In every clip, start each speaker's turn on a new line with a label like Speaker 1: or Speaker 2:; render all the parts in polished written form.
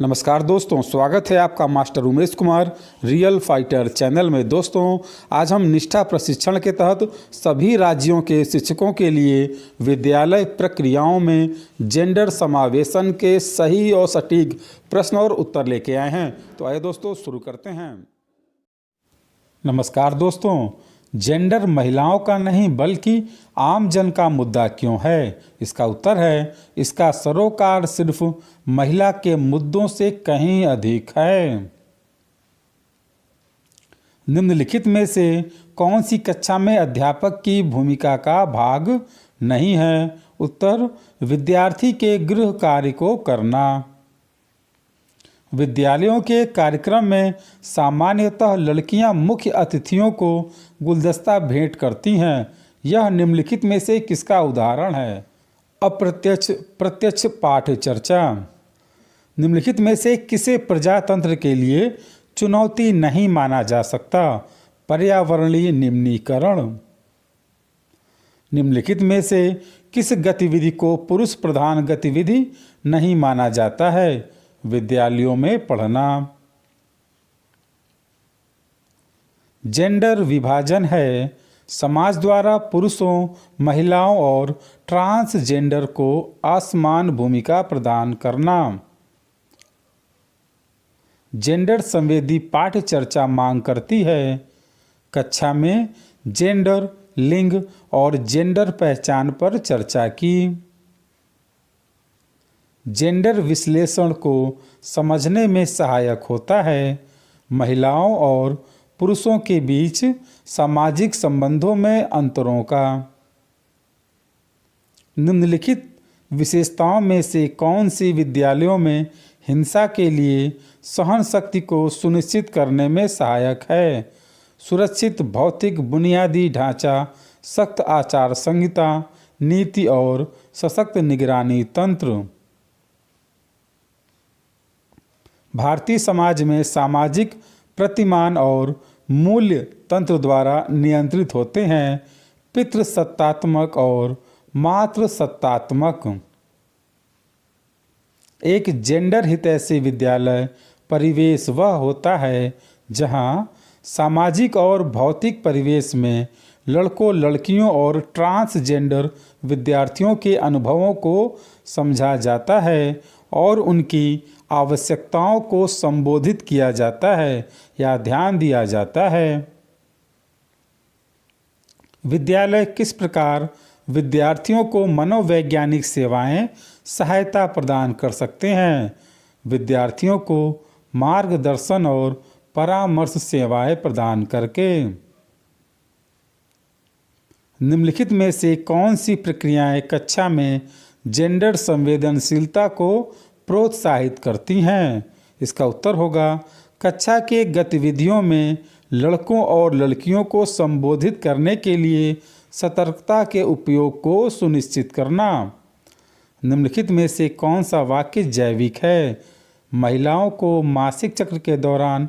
Speaker 1: नमस्कार दोस्तों, स्वागत है आपका master Umesh Kumar real fighter channel में। दोस्तों, आज हम निष्ठा प्रशिक्षण के तहत सभी राज्यों के शिक्षकों के लिए विद्यालय प्रक्रियाओं में जेंडर समावेशन के सही और सटीक प्रश्न और उत्तर लेके आए हैं। तो आइए दोस्तों शुरू करते हैं। नमस्कार दोस्तों, जेंडर महिलाओं का नहीं बल्कि आम जन का मुद्दा क्यों है? इसका उत्तर है, इसका सरोकार सिर्फ महिला के मुद्दों से कहीं अधिक है। निम्नलिखित में से कौन सी कक्षा में अध्यापक की भूमिका का भाग नहीं है? उत्तर, विद्यार्थी के गृह कार्य को करना। विद्यालयों के कार्यक्रम में सामान्यतः लड़कियां मुख्य अतिथियों को गुलदस्ता भेंट करती हैं। यह निम्नलिखित में से किसका उदाहरण है? अप्रत्यक्ष प्रत्यक्ष पाठ चर्चा। निम्नलिखित में से किसे प्रजातंत्र के लिए चुनौती नहीं माना जा सकता? पर्यावरणीय निम्नीकरण। निम्नलिखित में से किस गतिविधि को पुरुष प्रधान गतिविधि नहीं माना जाता है? विद्यालयों में पढ़ना। जेंडर विभाजन है समाज द्वारा पुरुषों, महिलाओं और ट्रांसजेंडर को असमान भूमिका प्रदान करना। जेंडर संवेदी पाठ चर्चा मांग करती है कक्षा में जेंडर, लिंग और जेंडर पहचान पर चर्चा की। जेंडर विश्लेषण को समझने में सहायक होता है महिलाओं और पुरुषों के बीच सामाजिक संबंधों में अंतरों का। निम्नलिखित विशेषताओं में से कौन सी विद्यालयों में हिंसा के लिए सहन शक्ति को सुनिश्चित करने में सहायक है? सुरक्षित भौतिक बुनियादी ढांचा, सख्त आचार संहिता, नीति और सशक्त निगरानी तंत्र। भारतीय समाज में सामाजिक प्रतिमान और मूल्य तंत्र द्वारा नियंत्रित होते हैं, पितृसत्तात्मक और मातृ सत्तात्मक। एक जेंडर हितैषी विद्यालय परिवेश वह होता है जहां सामाजिक और भौतिक परिवेश में लड़कों, लड़कियों और ट्रांसजेंडर विद्यार्थियों के अनुभवों को समझा जाता है और उनकी आवश्यकताओं को संबोधित किया जाता है या ध्यान दिया जाता है। विद्यालय किस प्रकार विद्यार्थियों को मनोवैज्ञानिक सेवाएं सहायता प्रदान कर सकते हैं? विद्यार्थियों को मार्गदर्शन और परामर्श सेवाएं प्रदान करके। निम्नलिखित में से कौन सी प्रक्रियाएं कक्षा में जेंडर संवेदनशीलता को प्रोत्साहित करती हैं? इसका उत्तर होगा, कक्षा के गतिविधियों में लड़कों और लड़कियों को संबोधित करने के लिए सतर्कता के उपयोग को सुनिश्चित करना। निम्नलिखित में से कौन सा वाक्य जैविक है? महिलाओं को मासिक चक्र के दौरान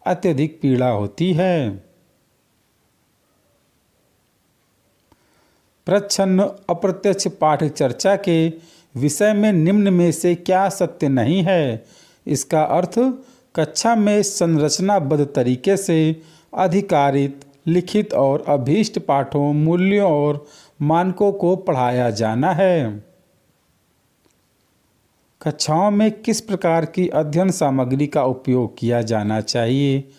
Speaker 1: अत्यधिक पीड़ा होती है। प्रच्छन्न अप्रत्यक्ष पाठ चर्चा के विषय में निम्न में से क्या सत्य नहीं है? इसका अर्थ, कक्षा में संरचनाबद्ध तरीके से अधिकारित, लिखित और अभीष्ट पाठों, मूल्यों और मानकों को पढ़ाया जाना है। कक्षाओं में किस प्रकार की अध्ययन सामग्री का उपयोग किया जाना चाहिए?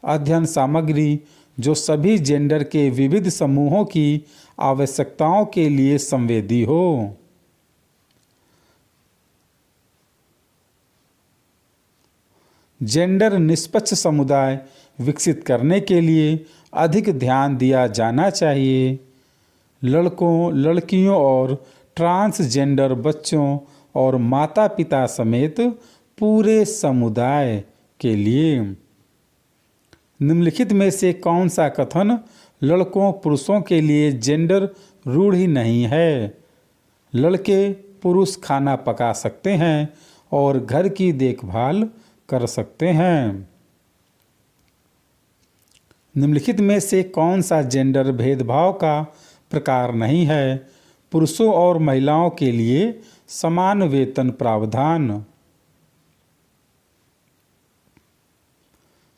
Speaker 1: अध्ययन सामग्री जो सभी जेंडर के विविध समूहों की आवश्यकताओं के लिए संवेदी हो। जेंडर निष्पक्ष समुदाय विकसित करने के लिए अधिक ध्यान दिया जाना चाहिए। लड़कों, लड़कियों और ट्रांसजेंडर बच्चों और माता-पिता समेत पूरे समुदाय के लिए। निम्नलिखित में से कौन सा कथन लड़कों, पुरुषों के लिए जेंडर रूढ़ि नहीं है? लड़के पुरुष खाना पका सकते हैं और घर की देखभाल कर सकते हैं। निम्नलिखित में से कौन सा जेंडर भेदभाव का प्रकार नहीं है? पुरुषों और महिलाओं के लिए समान वेतन प्रावधान।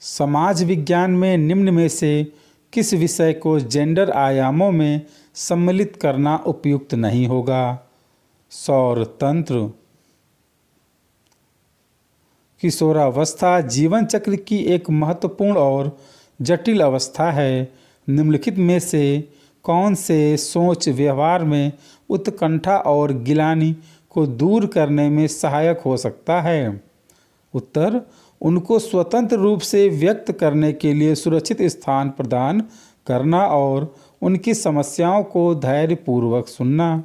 Speaker 1: समाज विज्ञान में निम्न में से किस विषय को जेंडर आयामों में सम्मिलित करना उपयुक्त नहीं होगा? सौर तंत्र। किशोरावस्था जीवन चक्र की एक महत्वपूर्ण और जटिल अवस्था है। निम्नलिखित में से कौन से सोच व्यवहार में उत्कंठा और गिलानी को दूर करने में सहायक हो सकता है? उत्तर, उनको स्वतंत्र रूप से व्यक्त करने के लिए सुरक्षित स्थान प्रदान करना और उनकी समस्याओं को धैर्यपूर्वक सुनना।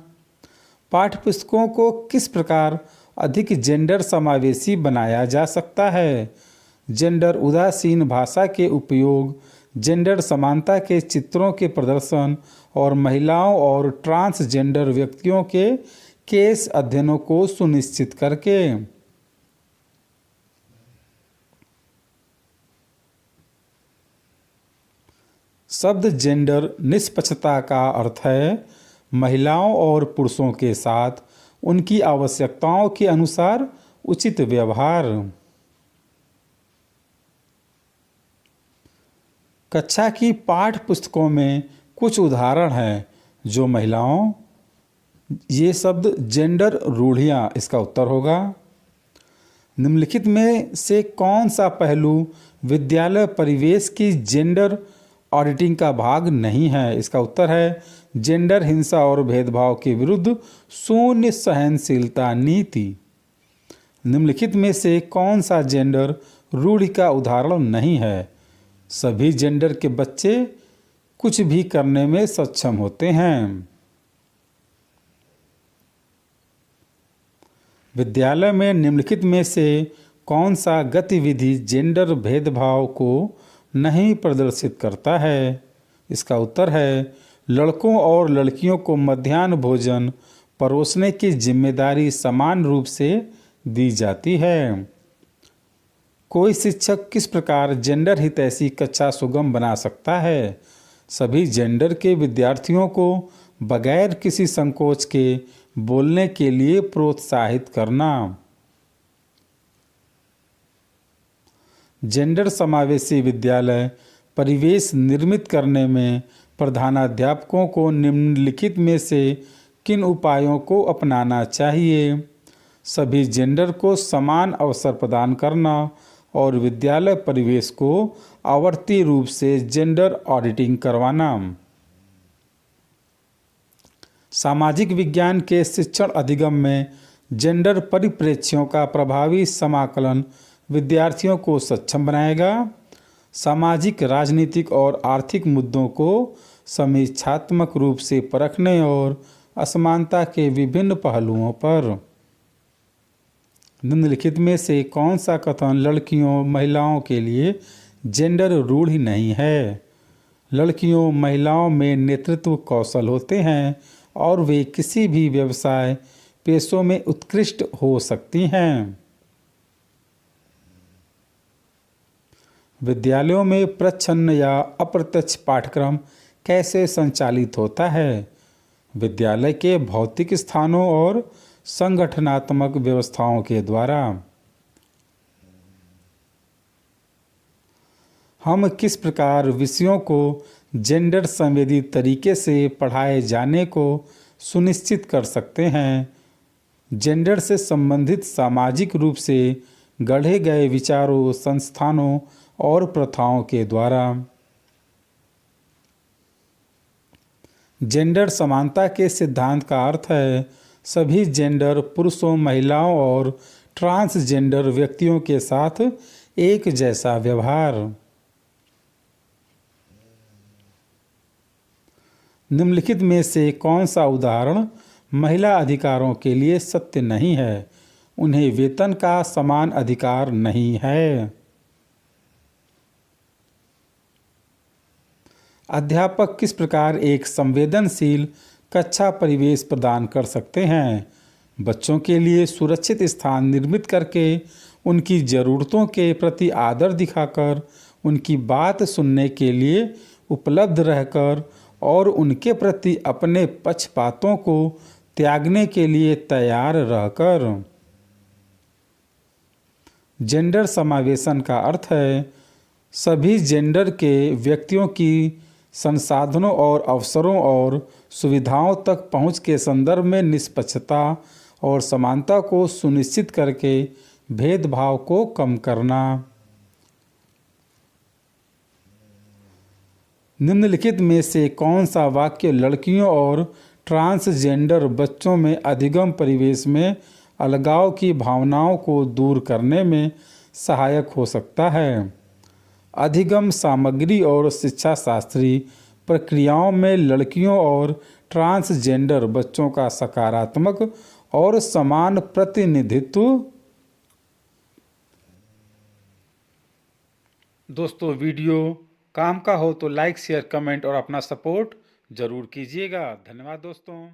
Speaker 1: पाठ्यपुस्तकों को किस प्रकार अधिक जेंडर समावेशी बनाया जा सकता है? जेंडर उदासीन भाषा के उपयोग, जेंडर समानता के चित्रों के प्रदर्शन और महिलाओं और ट्रांसजेंडर व्यक्तियों के केस अध्ययनों को सुनिश्चित करके। शब्द जेंडर निष्पक्षता का अर्थ है महिलाओं और पुरुषों के साथ उनकी आवश्यकताओं के अनुसार उचित व्यवहार। कक्षा की पाठ्य पुस्तकों में कुछ उदाहरण हैं जो महिलाओं, ये शब्द जेंडर रूढ़ियाँ, इसका उत्तर होगा। निम्नलिखित में से कौन सा पहलू विद्यालय परिवेश की जेंडर ऑडिटिंग का भाग नहीं है? इसका उत्तर है जेंडर हिंसा और भेदभाव के विरुद्ध शून्य सहनशीलता नीति। निम्नलिखित में से कौन सा जेंडर रूढ़ि का उदाहरण नहीं है? सभी जेंडर के बच्चे कुछ भी करने में सक्षम होते हैं। विद्यालय में निम्नलिखित में से कौन सा गतिविधि जेंडर भेदभाव को नहीं प्रदर्शित करता है? इसका उत्तर है लड़कों और लड़कियों को मध्याह्न भोजन परोसने की जिम्मेदारी समान रूप से दी जाती है। कोई शिक्षक किस प्रकार जेंडर हितैषी कक्षा सुगम बना सकता है? सभी जेंडर के विद्यार्थियों को बगैर किसी संकोच के बोलने के लिए प्रोत्साहित करना। जेंडर समावेशी विद्यालय परिवेश निर्मित करने में प्रधानाध्यापकों को निम्नलिखित में से किन उपायों को अपनाना चाहिए? सभी जेंडर को समान अवसर प्रदान करना और विद्यालय परिवेश को आवर्ती रूप से जेंडर ऑडिटिंग करवाना। सामाजिक विज्ञान के शिक्षण अधिगम में जेंडर परिप्रेक्ष्यों का प्रभावी समाकलन विद्यार्थियों को सक्षम बनाएगा। सामाजिक, राजनीतिक और आर्थिक मुद्दों को समीक्षात्मक रूप से परखने और असमानता के विभिन्न पहलुओं पर। निम्नलिखित में से कौन सा कथन लड़कियों महिलाओं के लिए जेंडर रूढ़ि नहीं है? लड़कियों महिलाओं में नेतृत्व कौशल होते हैं और वे किसी भी व्यवसाय पेशों में उत्कृष्ट हो सकती हैं। विद्यालयों में प्रच्छन्न या अप्रत्यक्ष पाठ्यक्रम कैसे संचालित होता है? विद्यालय के भौतिक स्थानों और संगठनात्मक व्यवस्थाओं के द्वारा। हम किस प्रकार विषयों को जेंडर संवेदी तरीके से पढ़ाए जाने को सुनिश्चित कर सकते हैं? जेंडर से संबंधित सामाजिक रूप से गढ़े गए विचारों, संस्थानों और प्रथाओं के द्वारा। जेंडर समानता के सिद्धांत का अर्थ है सभी जेंडर पुरुषों, महिलाओं और ट्रांसजेंडर व्यक्तियों के साथ एक जैसा व्यवहार। निम्नलिखित में से कौन सा उदाहरण महिला अधिकारों के लिए सत्य नहीं है? उन्हें वेतन का समान अधिकार नहीं है। अध्यापक किस प्रकार एक संवेदनशील कक्षा परिवेश प्रदान कर सकते हैं? बच्चों के लिए सुरक्षित स्थान निर्मित करके, उनकी ज़रूरतों के प्रति आदर दिखाकर, उनकी बात सुनने के लिए उपलब्ध रहकर और उनके प्रति अपने पक्षपातों को त्यागने के लिए तैयार रहकर। जेंडर समावेशन का अर्थ है सभी जेंडर के व्यक्तियों की संसाधनों और अवसरों और सुविधाओं तक पहुंच के संदर्भ में निष्पक्षता और समानता को सुनिश्चित करके भेदभाव को कम करना। निम्नलिखित में से कौन सा वाक्य लड़कियों और ट्रांसजेंडर बच्चों में अधिगम परिवेश में अलगाव की भावनाओं को दूर करने में सहायक हो सकता है? अधिगम सामग्री और शिक्षा शास्त्री प्रक्रियाओं में लड़कियों और ट्रांसजेंडर बच्चों का सकारात्मक और समान प्रतिनिधित्व। दोस्तों, वीडियो काम का हो तो लाइक शेयर कमेंट और अपना सपोर्ट जरूर कीजिएगा। धन्यवाद दोस्तों।